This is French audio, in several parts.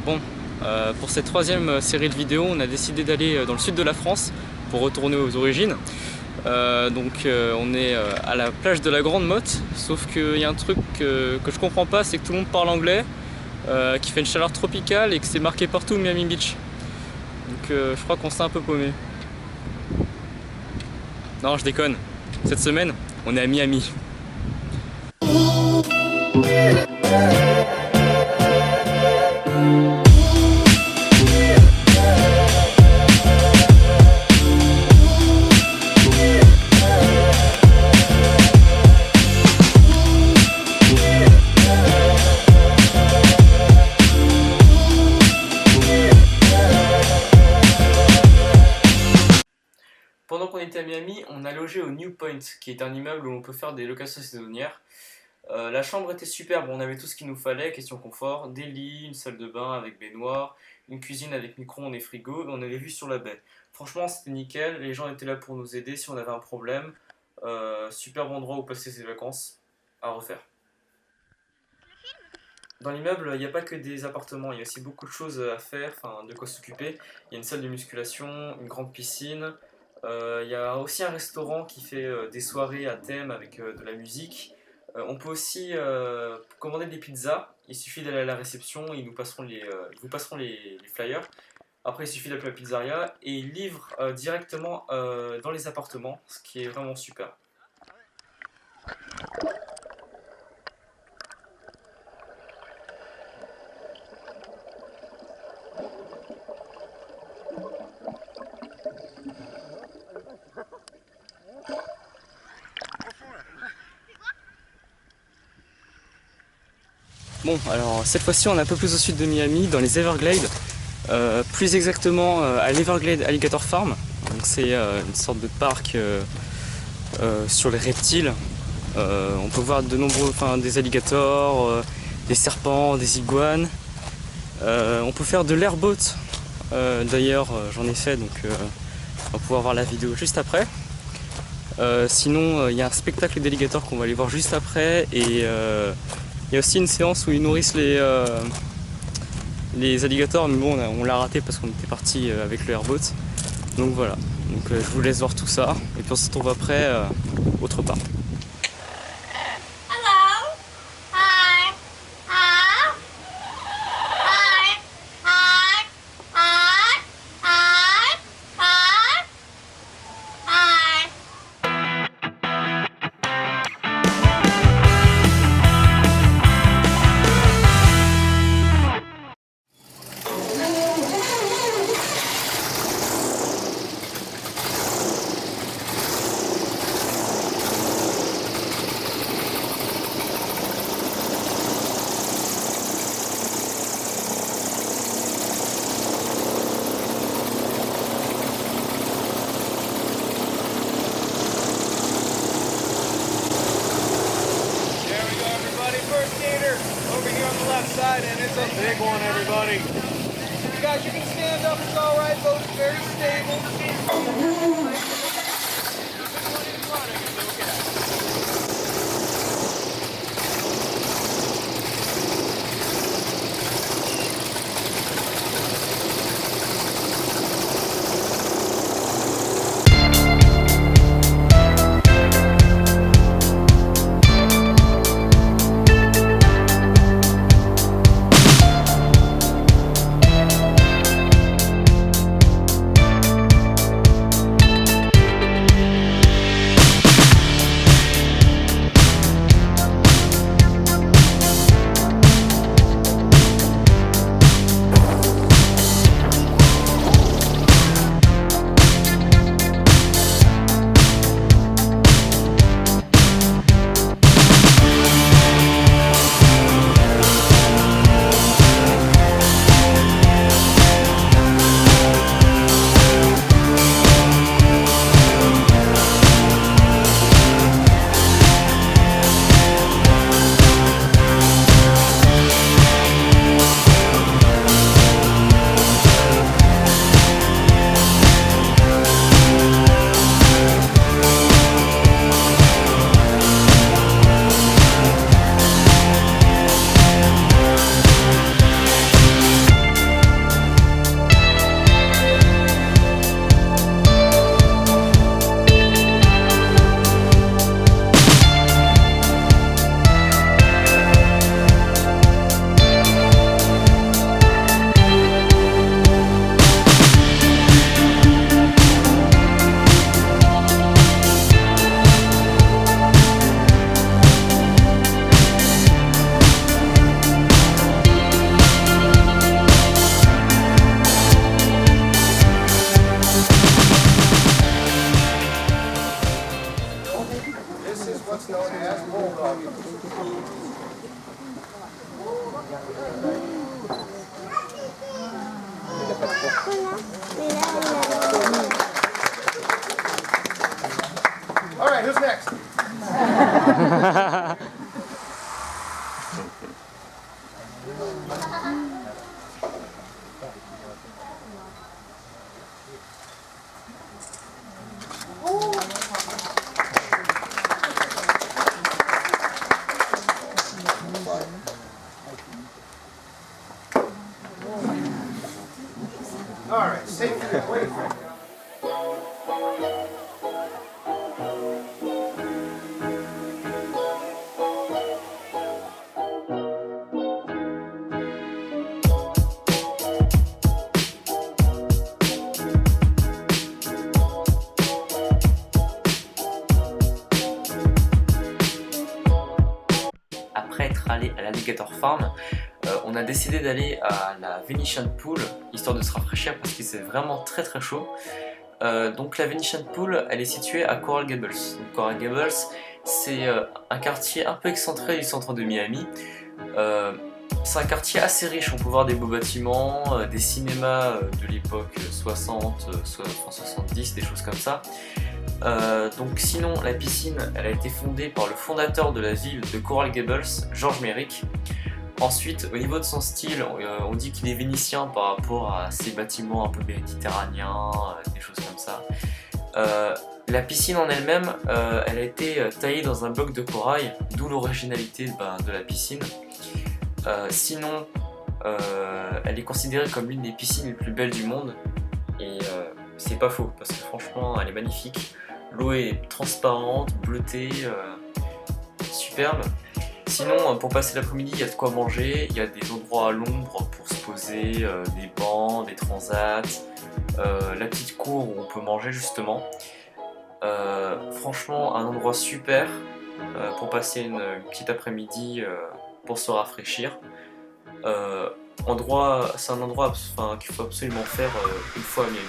Bon, pour cette troisième série de vidéos, on a décidé d'aller dans le sud de la France pour retourner aux origines. On est à la plage de la Grande Motte, sauf qu'il y a un truc que je comprends pas, c'est que tout le monde parle anglais, qu'il fait une chaleur tropicale et que c'est marqué partout Miami Beach. Donc je crois qu'on s'est un peu paumé. Non, je déconne. Cette semaine, on est à Miami. Pendant qu'on était à Miami, on a logé au New Point, qui est un immeuble où on peut faire des locations saisonnières. La chambre était superbe, on avait tout ce qu'il nous fallait, question confort, des lits, une salle de bain avec baignoire, une cuisine avec micro-ondes et frigo, et on avait vue sur la baie. Franchement, c'était nickel, les gens étaient là pour nous aider si on avait un problème. Superbe endroit où passer ses vacances, à refaire. Dans l'immeuble, il n'y a pas que des appartements, il y a aussi beaucoup de choses à faire, enfin de quoi s'occuper. Il y a une salle de musculation, une grande piscine. Il y a aussi un restaurant qui fait des soirées à thème avec de la musique. On peut aussi commander des pizzas. Il suffit d'aller à la réception, ils vous passeront les flyers. Après, il suffit d'appeler la pizzeria et ils livrent directement dans les appartements, ce qui est vraiment super. Bon, alors cette fois-ci on est un peu plus au sud de Miami, dans les Everglades, plus exactement à l'Everglade Alligator Farm. Donc c'est une sorte de parc sur les reptiles. On peut voir des alligators, des serpents, des iguanes. On peut faire de l'airboat. D'ailleurs j'en ai fait, donc on va pouvoir voir la vidéo juste après. Sinon il y a un spectacle d'alligators qu'on va aller voir juste après, et il y a aussi une séance où ils nourrissent les alligators, mais bon, on l'a raté parce qu'on était parti avec le airboat. Donc voilà, je vous laisse voir tout ça, et puis on se retrouve après autre part. Over here on the left side, and it's a big one, everybody. You guys, you can stand up, it's all right, boat's very stable. right, safety. Wait. Après être allé à l'Alligator Farm, on a décidé d'aller à la Venetian Pool, histoire de se rafraîchir parce qu'il c'est vraiment très très chaud. Donc la Venetian Pool, elle est située à Coral Gables. Donc, Coral Gables, c'est un quartier un peu excentré du centre de Miami. C'est un quartier assez riche, on peut voir des beaux bâtiments, des cinémas de l'époque 60, 70, des choses comme ça. Donc sinon, la piscine, elle a été fondée par le fondateur de la ville de Coral Gables, George Merrick. Ensuite, au niveau de son style, on dit qu'il est vénitien par rapport à ces bâtiments un peu méditerranéens, des choses comme ça. La piscine en elle-même, elle a été taillée dans un bloc de corail, d'où l'originalité de la piscine. Sinon, elle est considérée comme l'une des piscines les plus belles du monde, et c'est pas faux, parce que franchement, elle est magnifique. L'eau est transparente, bleutée, superbe. Sinon, pour passer l'après-midi, il y a de quoi manger, il y a des endroits à l'ombre pour se poser, des bancs, des transats, la petite cour où on peut manger justement. Franchement, un endroit super pour passer une petite après-midi pour se rafraîchir. C'est un endroit qu'il faut absolument faire une fois à Miami.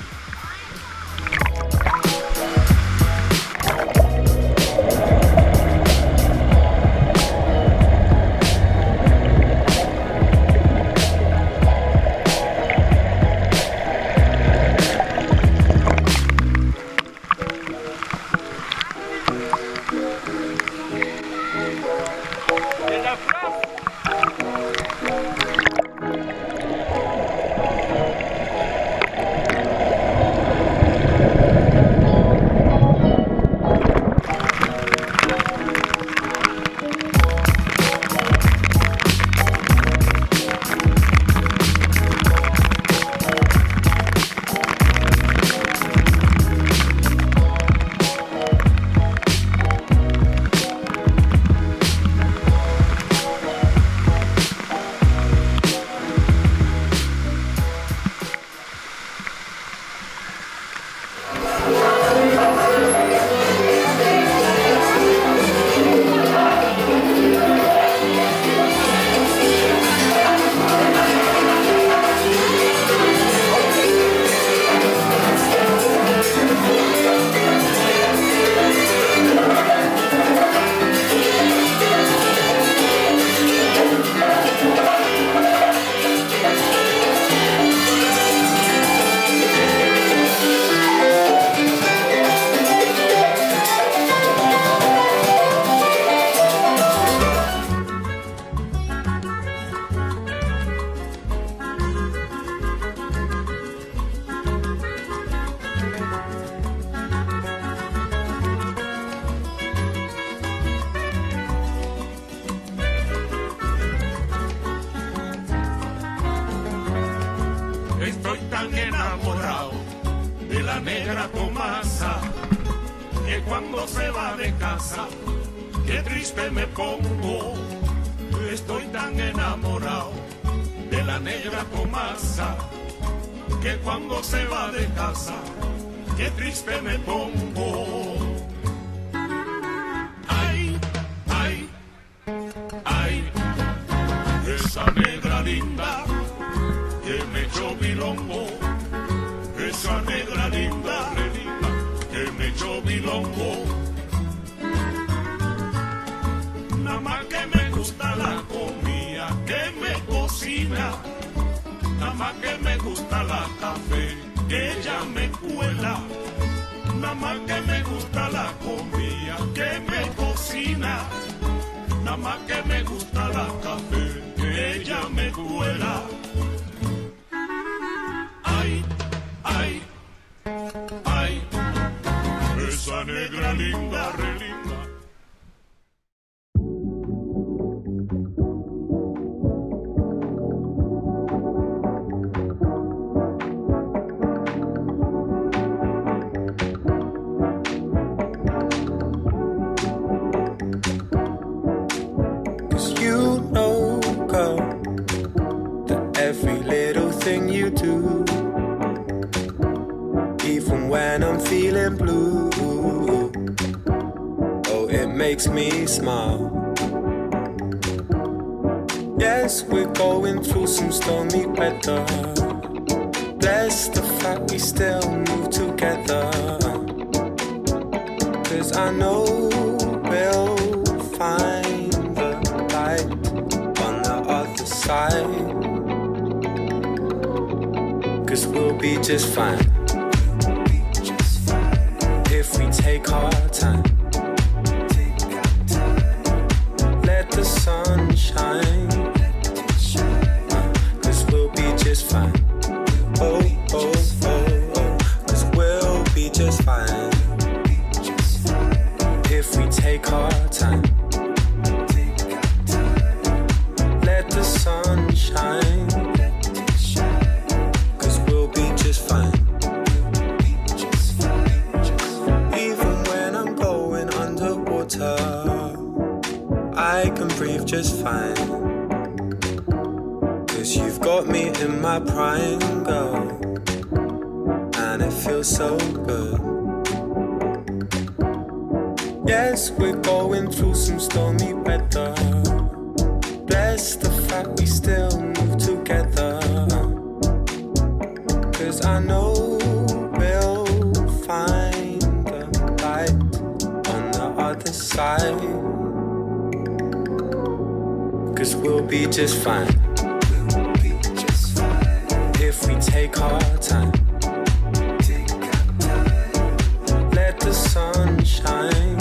Estoy tan enamorado de la negra Tomasa que cuando se va de casa, qué triste me pongo. Estoy tan enamorado de la negra Tomasa que cuando se va de casa, qué triste me pongo. Ay, ay, ay, esa negra linda que me echó bilongo, esa negra linda, que me echó bilongo. Nada más que me gusta la comida que me cocina, nada más que me gusta la café que ella me cuela, nada más que me gusta la comida que me cocina, nada más que me gusta la café que ella me cuela. Ay, ay, ay, esa negra linda, re linda. little thing you do, even when I'm feeling blue. Oh, it makes me smile. Yes, we're going through some stormy weather. Bless the fact we still move together. 'Cause I know we'll find the light on the other side. 'Cause we'll be just fine if we take our time. Let the sun shine. 'Cause we'll be just fine. Oh, oh, oh, oh. 'Cause we'll be just fine if we take our time. Let the sun shine. 'Cause we'll be just fine. Even when I'm going underwater, I can breathe just fine. 'Cause you've got me in my prime, girl, and it feels so good. Yes, we're going through some stormy weather. Bless the fact we still move together. 'Cause I know we'll find the light on the other side. 'Cause we'll be just fine if we take our time. Let the sun shine.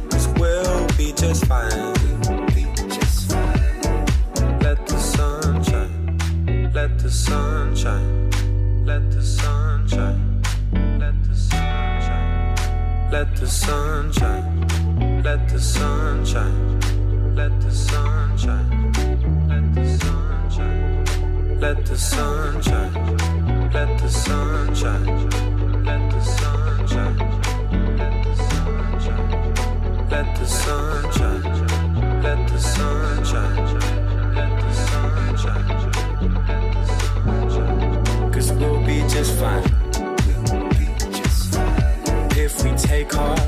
'Cause we'll be just fine. Let the sun shine. Let the sun shine. Let the sun shine. Let the sun shine. Let the sun shine. Let the sun shine. Let the sun shine. Let the sun shine. Let the sun shine. Let the sun shine. Let the sun shine. Let the sun shine. Let the sun shine. Let the sun shine. Let the sun shine. Let the sun shine. 'Cause we'll be just fine if we take our